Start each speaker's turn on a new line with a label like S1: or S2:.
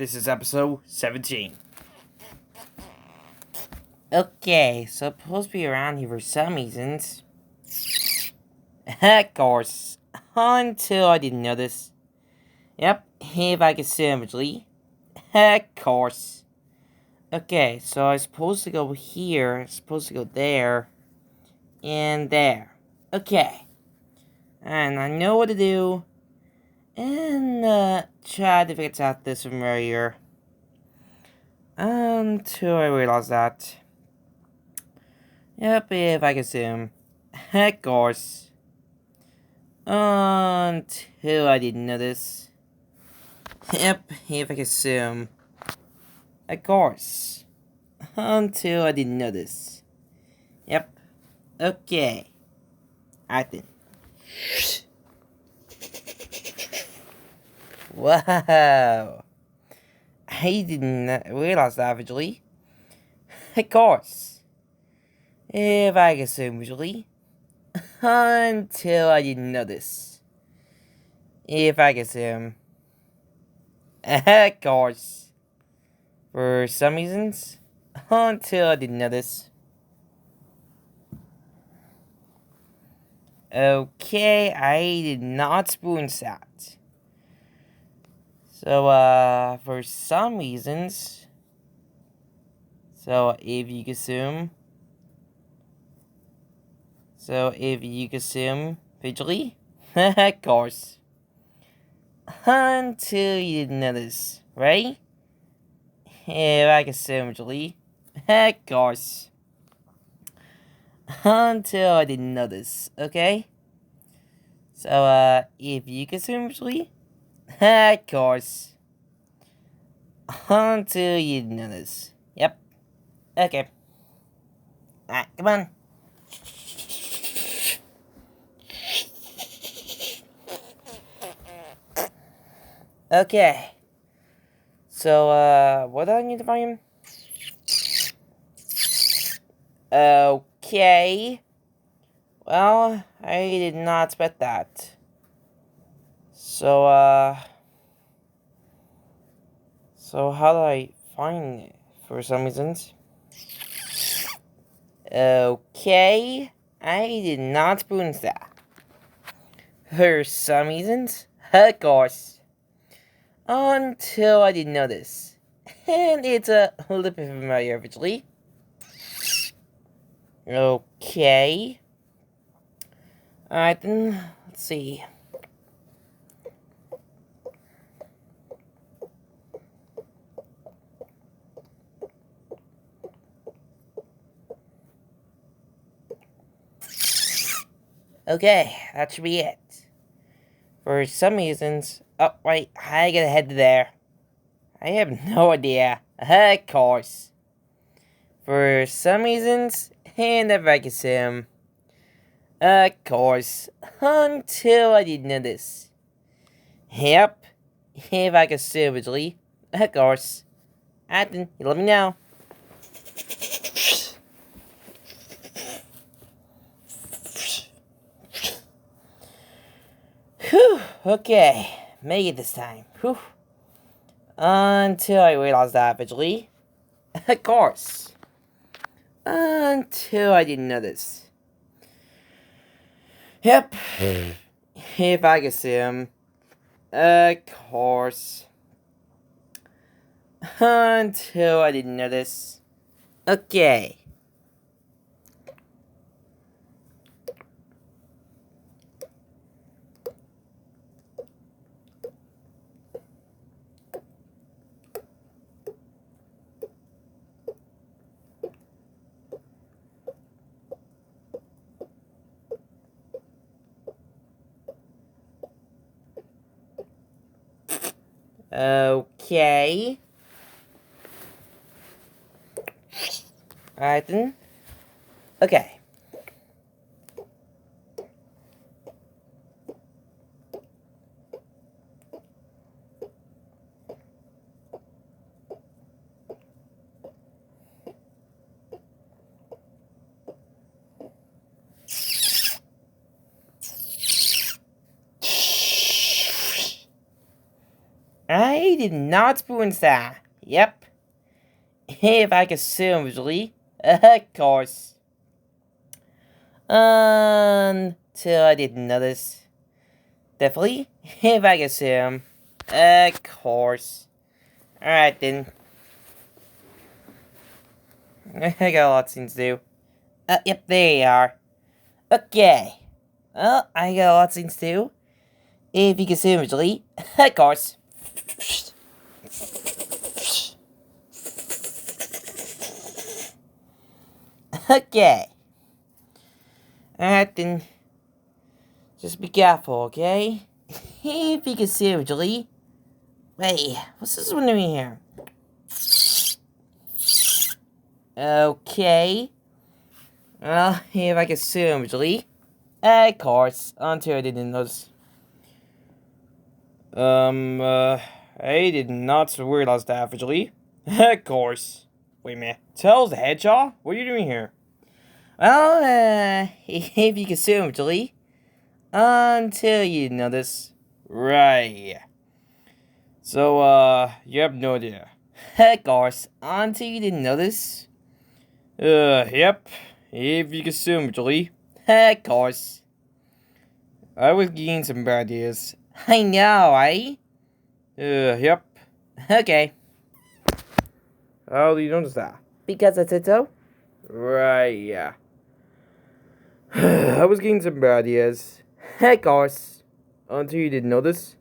S1: This is episode 17.
S2: Okay, supposed to be around here for some reasons. Of course. Until I didn't notice. Yep, if I could sandwichly. Of course. Okay, so I'm supposed to go here, I'm supposed to go there, and there. Okay. And I know what to do. And, try to figure out this from earlier. Until I realized that. Yep, if I can zoom. Of course. Until I didn't notice. Yep, if I can zoom. Of course. Until I didn't notice. Yep. Okay. I think. Wow. I didn't realize that visually. Of course. If I can zoom visually. Until I didn't notice. If I can zoom. Of course. For some reasons. Until I didn't notice. Okay, I did not spoon that. So, for some reasons. So, if you consume. So, if you consume visually. Of course. Until you didn't notice, right? If I consume visually. Of course. Until I didn't notice, okay? So, if you consume visually. Of course. Until you didn't notice. Yep. Okay. Alright, come on. Okay. So, what do I need to find? Okay. Well, I did not expect that. So, so how do I find it? For some reasons. Okay. I did not spoon that. For some reasons. Of course. Until I didn't notice. And it's a little bit familiar, visually. Okay. Alright then, let's see. Okay, that should be it. For some reasons... Oh, wait, I gotta head to there. I have no idea. Of course. For some reasons, and if I can sim. Of course. Until I didn't notice. Yep. If I can sim visually. Of course. Then you let me know. Whew. Okay. Made it this time. Whew. Until I realized that visually. Of course. Until I didn't notice. Yep. If I can see him. Of course. Until I didn't notice. Okay. Okay. Alright then. Okay. I I did not spoon that. Yep. If I could assume, usually. Of course. Until I didn't notice. Definitely. If I could assume. Of course. Alright then. I got a lot of things to do. Yep, there you are. Okay. Well, I got a lot of things to do. If you can see visually, of course. Okay. Alright then. Just be careful, okay? If you can see visually. Wait, what's this one doing here? Okay. Well, if I can assume, usually. Of course, until I didn't notice. I did not realize that, actually. Of course. Wait a minute. Tails the Hedgehog? What are you doing here? Well, if you can assume, usually. Until you notice. Right. So, you have no idea. Of course, until you didn't notice. Yep. If you can assume, actually. Of course. I was getting some bad ideas. I know, eh? Yep. Okay. How do you notice that? Because I said so. Right, yeah. I was getting some bad ideas. Of course. Until you didn't notice.